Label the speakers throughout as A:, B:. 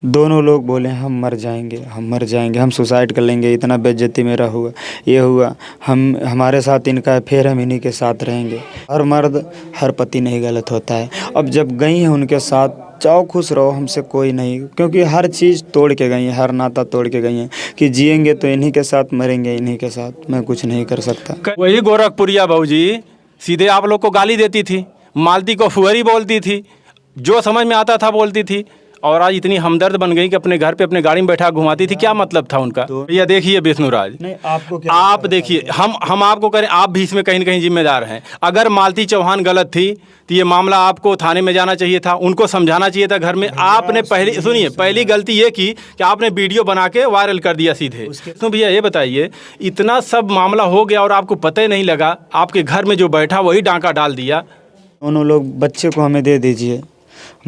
A: दोनों लोग बोले हम मर जाएंगे, हम मर जाएंगे, हम सुसाइड कर लेंगे, इतना बेइज्जती मेरा हुआ, ये हुआ, हम हमारे साथ इनका अफेयर, हम इन्हीं के साथ रहेंगे। हर मर्द हर पति नहीं गलत होता है। अब जब गई हैं उनके साथ, जाओ खुश रहो, हमसे कोई नहीं, क्योंकि हर चीज़ तोड़ के गई हैं, हर नाता तोड़ के गई हैं कि जिएंगे तो इन्हीं के साथ, मरेंगे इन्हीं के साथ, मैं कुछ नहीं कर सकता।
B: वही गोरखपुरिया बहू जी सीधे आप लोग को गाली देती थी, मालती को फुहरी बोलती थी, जो समझ में आता था बोलती थी, और आज इतनी हमदर्द बन गई कि अपने घर पे अपने गाड़ी में बैठा घुमाती थी। क्या मतलब था उनका? भैया देखिए विष्णुराज,
A: नहीं आपको क्या,
B: आप देखिए, हम आपको करें, आप भी इसमें कहीं न कहीं जिम्मेदार हैं। अगर मालती चौहान गलत थी तो ये मामला आपको थाने में जाना चाहिए था, उनको समझाना चाहिए था घर में। आपने पहली सुनिए, पहली गलती ये की कि आपने वीडियो बना के वायरल कर दिया सीधे। तो भैया ये बताइए, इतना सब मामला हो गया और आपको पता ही नहीं लगा, आपके घर में जो बैठा वही डांका डाल दिया।
A: दोनों लोग बच्चे को हमें दे दीजिए,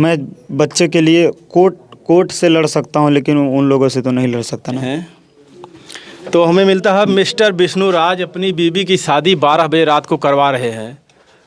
A: मैं बच्चे के लिए कोर्ट से लड़ सकता हूँ, लेकिन उन लोगों से तो नहीं लड़ सकता ना।
B: हैं तो हमें मिलता है मिस्टर विष्णुराज अपनी बीवी की शादी 12 बजे रात को करवा रहे हैं।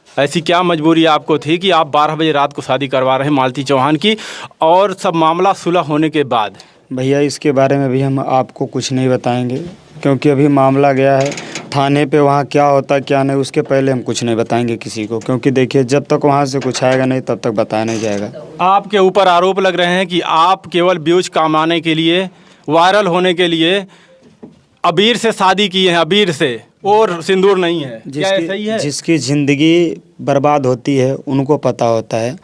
B: ऐसी क्या मजबूरी आपको थी कि आप 12 बजे रात को शादी करवा रहे हैं मालती चौहान की, और सब मामला सुलह होने के बाद?
A: भैया इसके बारे में भी हम आपको कुछ नहीं बताएंगे, क्योंकि अभी मामला गया है थाने पे, वहाँ क्या होता क्या नहीं उसके पहले हम कुछ नहीं बताएंगे किसी को, क्योंकि देखिए जब तक वहाँ से कुछ आएगा नहीं तब तक बताया नहीं जाएगा।
B: आपके ऊपर आरोप लग रहे हैं कि आप केवल व्यूज कमाने के लिए, वायरल होने के लिए अबीर से शादी की है, अबीर से, और सिंदूर नहीं है। क्या ये सही है?
A: जिसकी ज़िंदगी बर्बाद होती है उनको पता होता है।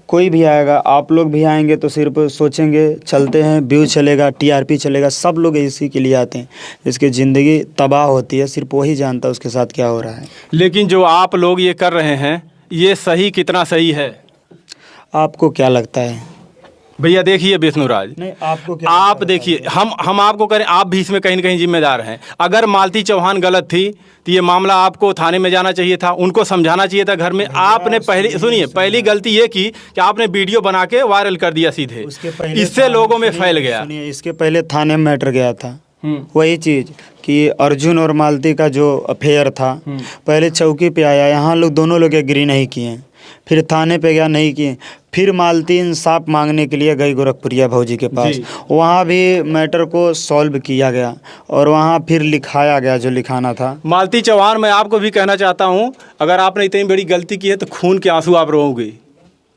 A: कोई भी आएगा, आप लोग भी आएंगे तो सिर्फ सोचेंगे चलते हैं, व्यू चलेगा, टीआरपी चलेगा, सब लोग इसी के लिए आते हैं। जिसकी ज़िंदगी तबाह होती है सिर्फ वही जानता है उसके साथ क्या हो रहा है।
B: लेकिन जो आप लोग ये कर रहे हैं, ये सही कितना सही है?
A: आपको क्या लगता है?
B: भैया देखिए विष्णुराज,
A: नहीं आपको क्या,
B: आप देखिए, हम आपको करें, आप भी इसमें कहीं न कहीं जिम्मेदार हैं। अगर मालती चौहान गलत थी तो ये मामला आपको थाने में जाना चाहिए था, उनको समझाना चाहिए था घर में। आपने पहली सुनिए, पहली गलती ये की कि आपने वीडियो बना के वायरल कर दिया सीधे, इससे लोगों में फैल गया।
A: सुनिए, इसके पहले थाने में मैटर गया था वही चीज़ कि अर्जुन और मालती का जो अफेयर था, पहले चौकी पे आया, यहाँ लोग दोनों लोग एग्री नहीं किए, फिर थाने पे गया, नहीं किए, फिर मालती इंसाफ मांगने के लिए गई गोरखपुरिया भौजी के पास, वहाँ भी मैटर को सॉल्व किया गया और वहाँ फिर लिखाया गया जो लिखाना था।
B: मालती चौहान, मैं आपको भी कहना चाहता हूँ, अगर आपने इतनी बड़ी गलती की है तो खून के आंसू आप रोओगी,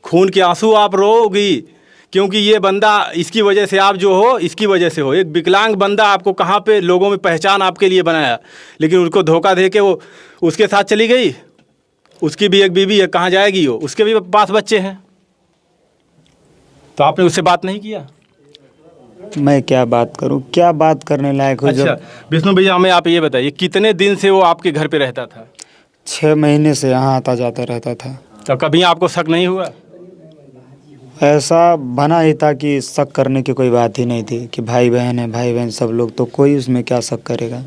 B: खून के आंसू आप रोओगी, क्योंकि ये बंदा, इसकी वजह से आप जो हो, इसकी वजह से हो। एक विकलांग बंदा आपको कहाँ पे लोगों में पहचान आपके लिए बनाया, लेकिन उसको धोखा दे के वो उसके साथ चली गई। उसकी भी एक बीवी है, कहाँ जाएगी वो? उसके भी पास बच्चे हैं, तो आपने उससे बात नहीं किया?
A: मैं क्या बात करूं, क्या बात करने लायक हो?
B: अच्छा विष्णु भैया, हमें आप ये बताइए, कितने दिन से वो आपके घर पे रहता था?
A: 6 महीने से यहाँ आता जाता रहता था।
B: तो कभी आपको शक नहीं हुआ?
A: ऐसा बना ही था कि शक करने की कोई बात ही नहीं थी कि भाई बहन है, भाई बहन सब लोग, तो कोई उसमें क्या शक करेगा।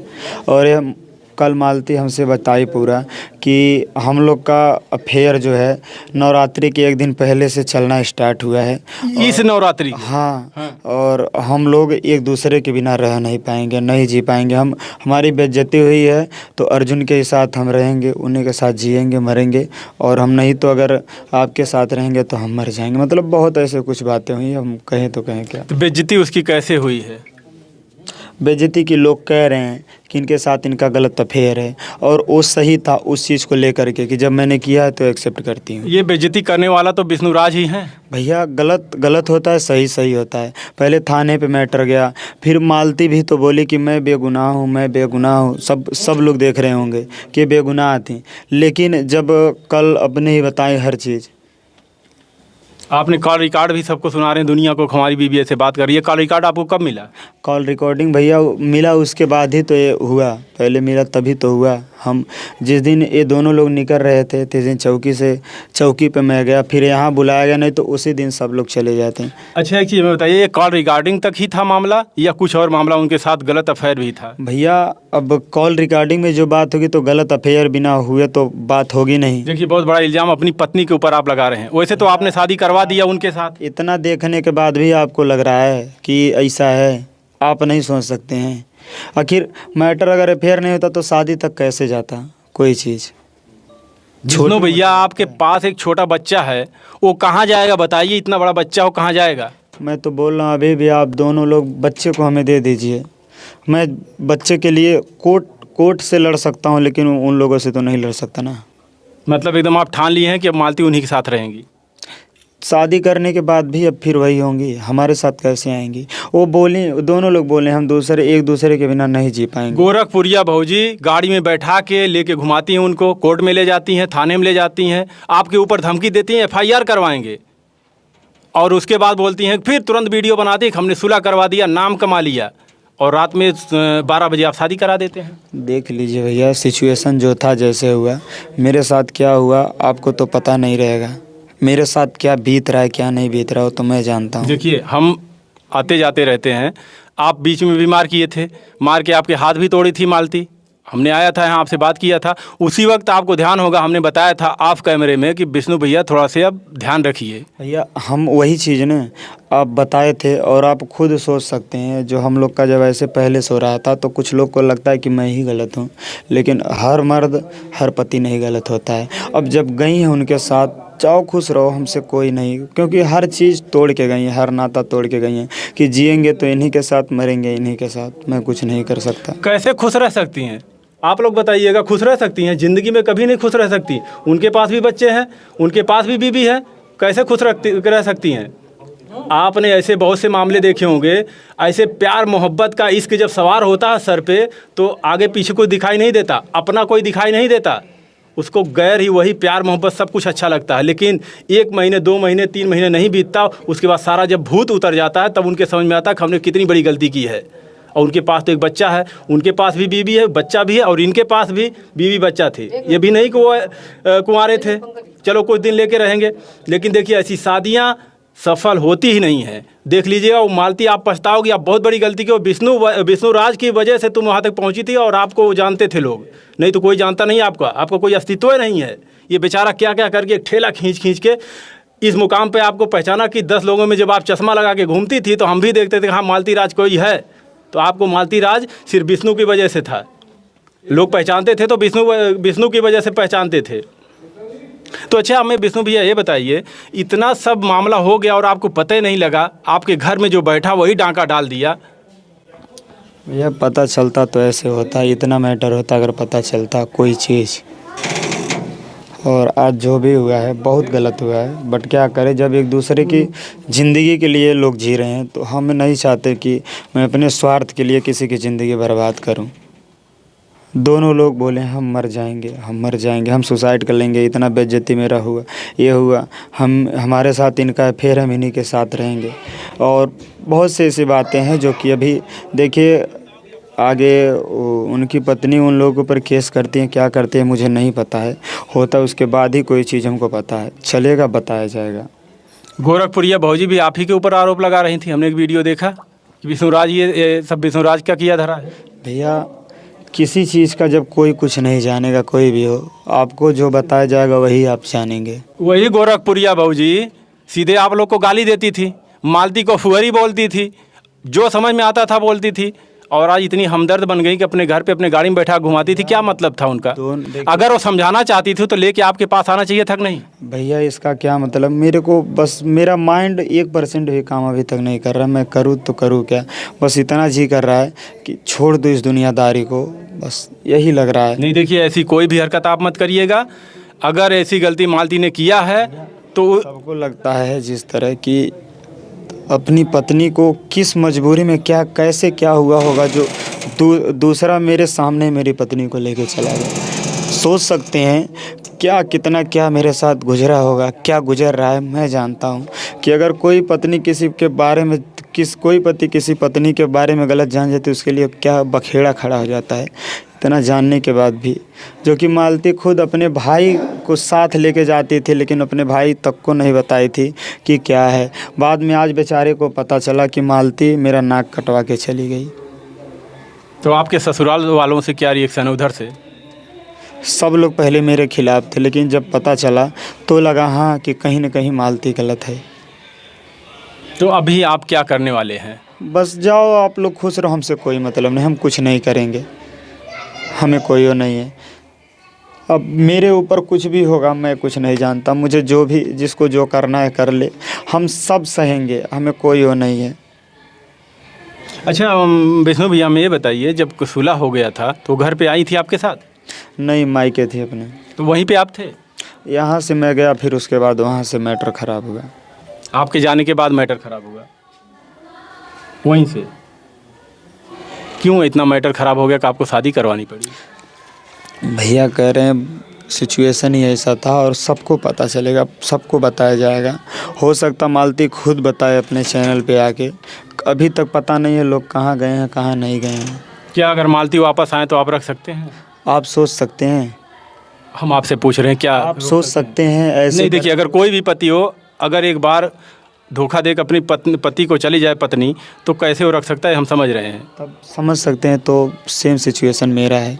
A: और ये कल मालती हमसे बताई पूरा कि हम लोग का अफेयर जो है नवरात्रि के एक दिन पहले से चलना स्टार्ट हुआ है।
B: इस नवरात्रि?
A: हाँ, और हम लोग एक दूसरे के बिना रह नहीं पाएंगे, नहीं जी पाएंगे। हमारी बेइज्जती हुई है तो अर्जुन के साथ हम रहेंगे, उन्हीं के साथ जिएंगे, मरेंगे, और हम नहीं तो अगर आपके साथ रहेंगे तो हम मर जाएंगे। मतलब बहुत ऐसे कुछ बातें हुई, हम कहें तो कहें क्या।
B: तो बेइज्जती उसकी कैसे हुई है?
A: बेइज्जती की लोग कह रहे हैं कि इनके साथ इनका गलत अफेयर है, और वो सही था उस चीज़ को लेकर के कि जब मैंने किया है तो एक्सेप्ट करती हूँ।
B: ये बेइज्जती करने वाला तो विष्णुराज ही हैं।
A: भैया गलत होता है, सही सही होता है। पहले थाने पे मैटर गया, फिर मालती भी तो बोली कि मैं बेगुनाह हूँ, मैं बेगुनाह हूँ, सब लोग देख रहे होंगे कि बेगुनाह थी, लेकिन जब कल अपने ही बताएं हर चीज़।
B: आपने कॉल रिकॉर्ड भी सबको सुना रहे हैं दुनिया को, हमारी बीवी ऐसे बात कर रही है। कॉल रिकॉर्ड आपको कब मिला?
A: कॉल रिकॉर्डिंग भैया मिला उसके बाद ही तो ये हुआ, पहले मिला तभी तो हुआ। हम जिस दिन ये दोनों लोग निकल रहे थे जिस दिन चौकी पे मैं गया, फिर यहाँ बुलाया गया, नहीं तो उसी दिन सब लोग चले जाते हैं।
B: अच्छा एक चीज़ मैं बताइए, ये कॉल रिकॉर्डिंग तक ही था मामला या कुछ और मामला उनके साथ गलत अफेयर भी था?
A: भैया अब कॉल रिकॉर्डिंग में जो बात होगी तो गलत अफेयर बिना हुए तो बात होगी नहीं।
B: देखिए बहुत बड़ा इल्ज़ाम अपनी पत्नी के ऊपर आप लगा रहे हैं। वैसे तो आपने शादी करवा दिया उनके साथ।
A: इतना देखने के बाद भी आपको लग रहा है कि ऐसा है? आप नहीं सोच सकते हैं? आखिर मैटर अगर अफेयर नहीं होता तो शादी तक कैसे जाता कोई चीज़?
B: विष्णु भैया, आपके पास एक छोटा बच्चा है, वो कहाँ जाएगा बताइए? इतना बड़ा बच्चा वो कहाँ जाएगा?
A: मैं तो बोल रहा हूँ अभी भी आप दोनों लोग बच्चे को हमें दे दीजिए। मैं बच्चे के लिए कोर्ट से लड़ सकता हूँ, लेकिन उन लोगों से तो नहीं लड़ सकता ना।
B: मतलब एकदम आप ठान लिए हैं कि अब मालती उन्हीं के साथ रहेंगी?
A: शादी करने के बाद भी अब फिर वही होंगी, हमारे साथ कैसे आएंगी? वो बोली, दोनों लोग बोले हम एक दूसरे के बिना नहीं जी पाएंगे।
B: गोरखपुरिया भौजी गाड़ी में बैठा के लेके घुमाती हैं, उनको कोर्ट में ले जाती हैं, थाने में ले जाती हैं, आपके ऊपर धमकी देती हैं FIR करवाएंगे, और उसके बाद बोलती हैं फिर तुरंत वीडियो बनाती है हमने सुलह करवा दिया, नाम कमा लिया, और रात में 12 बजे आप शादी करा देते हैं।
A: देख लीजिए भैया, सिचुएशन जो था जैसे हुआ, मेरे साथ क्या हुआ आपको तो पता नहीं रहेगा। मेरे साथ क्या बीत रहा है क्या नहीं बीत रहा हो तो मैं जानता हूँ।
B: देखिए हम आते जाते रहते हैं, आप बीच में भी मार किए थे, मार के आपके हाथ भी तोड़ी थी मालती। हमने आया था यहाँ आपसे बात किया था, उसी वक्त आपको ध्यान होगा हमने बताया था ऑफ कैमरे में कि विष्णु भैया थोड़ा से अब ध्यान रखिए।
A: भैया हम वही चीज़ ना आप बताए थे, और आप खुद सोच सकते हैं जो हम लोग का जब ऐसे पहले सो रहा था तो कुछ लोग को लगता है कि मैं ही गलत हूँ, लेकिन हर मर्द हर पति नहीं गलत होता है। अब जब गई हैं उनके साथ, जाओ खुश रहो, हमसे कोई नहीं, क्योंकि हर चीज़ तोड़ के गई हैं, हर नाता तोड़ के गई हैं कि जिएंगे तो इन्हीं के साथ, मरेंगे इन्हीं के साथ, मैं कुछ नहीं कर सकता।
B: कैसे खुश रह सकती हैं आप लोग बताइएगा? खुश रह सकती हैं? ज़िंदगी में कभी नहीं खुश रह सकती। उनके पास भी बच्चे हैं, उनके पास भी बीवी है, कैसे खुश रह सकती हैं? आपने ऐसे बहुत से मामले देखे होंगे, ऐसे प्यार मोहब्बत का इश्क जब सवार होता है सर पे तो आगे पीछे कोई दिखाई नहीं देता, अपना कोई दिखाई नहीं देता, उसको गैर ही वही प्यार मोहब्बत सब कुछ अच्छा लगता है। लेकिन 1 महीने 2 महीने 3 महीने नहीं बीतता, उसके बाद सारा जब भूत उतर जाता है तब उनके समझ में आता है कि हमने कितनी बड़ी गलती की है। और उनके पास तो एक बच्चा है, उनके पास भी बीवी है, बच्चा भी है, और इनके पास भी बीवी बच्चा थे। ये भी नहीं कि वो कुंवारे थे, चलो कुछ दिन लेके रहेंगे, लेकिन देखिए ऐसी शादियाँ सफल होती ही नहीं है। देख लीजिएगा वो मालती, आप पछताओगी, आप बहुत बड़ी गलती की। विष्णु राज की वजह से तुम वहाँ तक पहुँची थी, और आपको वो जानते थे लोग, नहीं तो कोई जानता नहीं आपका कोई अस्तित्व नहीं है। ये बेचारा क्या क्या करके एक ठेला खींच के इस मुकाम पे आपको पहचाना कि 10 लोगों में जब आप चश्मा लगा के घूमती थी तो हम भी देखते थे हाँ मालती राज कोई है, तो आपको मालती राज सिर्फ विष्णु की वजह से था। लोग पहचानते थे तो विष्णु की वजह से पहचानते थे। तो अच्छा हमें विष्णु भैया ये बताइए, इतना सब मामला हो गया और आपको पता ही नहीं लगा, आपके घर में जो बैठा वही डांका डाल दिया।
A: भैया पता चलता तो ऐसे होता, इतना मैटर होता अगर पता चलता कोई चीज़। और आज जो भी हुआ है बहुत गलत हुआ है, बट क्या करें, जब एक दूसरे की ज़िंदगी के लिए लोग जी रहे हैं तो हम नहीं चाहते कि मैं अपने स्वार्थ के लिए किसी की ज़िंदगी बर्बाद करूं। दोनों लोग बोले हम मर जाएंगे, हम सुसाइड कर लेंगे, इतना बेइज्जती मेरा हुआ, ये हुआ, हमारे साथ इनका है, फिर हम इन्हीं के साथ रहेंगे। और बहुत से ऐसी बातें हैं जो कि अभी देखिए आगे उनकी पत्नी उन लोगों के ऊपर केस करती हैं, क्या करती है मुझे नहीं पता है, होता उसके बाद ही कोई चीज़ हमको पता है चलेगा, बताया जाएगा।
B: गोरखपुरिया भौजी भी आप ही के ऊपर आरोप लगा रही थी, हमने एक वीडियो देखा कि विष्णुराज ये सब विष्णुराज का किया धरा है।
A: भैया किसी चीज़ का जब कोई कुछ नहीं जानेगा, कोई भी हो, आपको जो बताया जाएगा वही आप जानेंगे।
B: वही गोरखपुरिया भौजी सीधे आप लोग को गाली देती थी, मालती को फुहरी बोलती थी, जो समझ में आता था बोलती थी, और आज इतनी हमदर्द बन गई कि अपने घर पे अपने गाड़ी में बैठा घुमाती थी। क्या मतलब था उनका? अगर वो समझाना चाहती थी तो लेके आपके पास आना चाहिए था कि नहीं?
A: भैया इसका क्या मतलब, मेरे को बस मेरा माइंड 1% भी काम अभी तक नहीं कर रहा, मैं करूँ तो करूँ क्या, बस इतना जी कर रहा है कि छोड़ दो इस दुनियादारी को, बस यही लग रहा है।
B: नहीं देखिए ऐसी कोई भी हरकत आप मत करिएगा, अगर ऐसी गलती मालती ने किया है तो
A: सबको लगता है जिस तरह की अपनी पत्नी को किस मजबूरी में क्या कैसे क्या हुआ होगा जो दूसरा मेरे सामने मेरी पत्नी को लेके चला गया। सोच सकते हैं कितना क्या मेरे साथ गुजरा होगा, क्या गुजर रहा है। मैं जानता हूँ कि अगर कोई पत्नी किसी के बारे में कोई पति किसी पत्नी के बारे में गलत जान जाती है उसके लिए क्या बखेड़ा खड़ा हो जाता है। इतना जानने के बाद भी, जो कि मालती खुद अपने भाई को साथ लेके जाती थी लेकिन अपने भाई तक को नहीं बताई थी कि क्या है। बाद में आज बेचारे को पता चला कि मालती मेरा नाक कटवा के चली गई।
B: तो आपके ससुराल वालों से क्या रिएक्शन है उधर से?
A: सब लोग पहले मेरे खिलाफ थे, लेकिन जब पता चला तो लगा हाँ कि कहीं ना कहीं मालती गलत है।
B: तो अभी आप क्या करने वाले हैं?
A: बस जाओ आप लोग खुश रहो, हमसे कोई मतलब नहीं, हम कुछ नहीं करेंगे, हमें कोई वो नहीं है। अब मेरे ऊपर कुछ भी होगा, मैं कुछ नहीं जानता। मुझे जो भी, जिसको जो करना है कर ले, हम सब सहेंगे, हमें कोई वो नहीं है।
B: अच्छा विष्णु भैया, हमें ये बताइए, जब सुलह हो गया था तो घर पे आई थी आपके साथ?
A: नहीं, मायके थे अपने।
B: तो वहीं पे आप थे?
A: यहाँ से मैं गया, फिर उसके बाद वहाँ से मैटर ख़राब हुआ।
B: आपके जाने के बाद मैटर ख़राब हुआ वहीं से? क्यों इतना मैटर ख़राब हो गया कि आपको शादी करवानी पड़ी?
A: भैया कह रहे हैं सिचुएशन ही ऐसा था और सबको पता चलेगा, सबको बताया जाएगा। हो सकता मालती खुद बताए अपने चैनल पे आके। अभी तक पता नहीं है लोग कहाँ गए हैं, कहाँ नहीं गए हैं।
B: क्या अगर मालती वापस आए तो आप रख सकते हैं?
A: आप सोच सकते हैं,
B: हम आपसे पूछ रहे हैं, क्या
A: आप सोच सकते हैं ऐसे?
B: नहीं, देखिए, अगर कोई भी पति हो, अगर एक बार धोखा देकर अपनी पति को चली जाए पत्नी, तो कैसे वो रख सकता है, हम समझ रहे हैं।
A: तब समझ सकते हैं। तो सेम सिचुएशन मेरा है।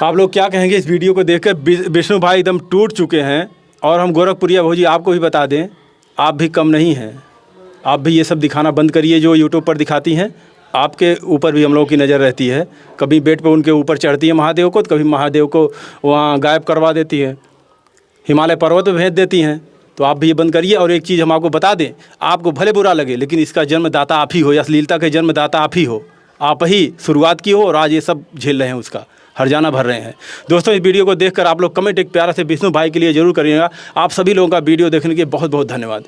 B: आप लोग क्या कहेंगे इस वीडियो को देखकर? विष्णु भाई एकदम टूट चुके हैं। और हम गोरखपुरिया भौजी आपको भी बता दें, आप भी कम नहीं हैं। आप भी ये सब दिखाना बंद करिए जो यूट्यूब पर दिखाती हैं। आपके ऊपर भी हम लोगों की नज़र रहती है। कभी बेड पे उनके ऊपर चढ़ती है महादेव को, तो कभी महादेव को वहाँ गायब करवा देती है, हिमालय पर्वत पे भेज देती हैं। तो आप भी ये बंद करिए। और एक चीज़ हम आपको बता दें, आपको भले बुरा लगे, लेकिन इसका जन्मदाता आप ही हो, या अश्लीलता के जन्मदाता आप ही हो। आप ही शुरुआत की हो और आज ये सब झेल रहे हैं, उसका हर्जाना भर रहे हैं। दोस्तों, इस वीडियो को देखकर आप लोग कमेंट एक प्यारा से विष्णु भाई के लिए ज़रूर करिएगा। आप सभी लोगों का वीडियो देखने के लिए बहुत बहुत धन्यवाद।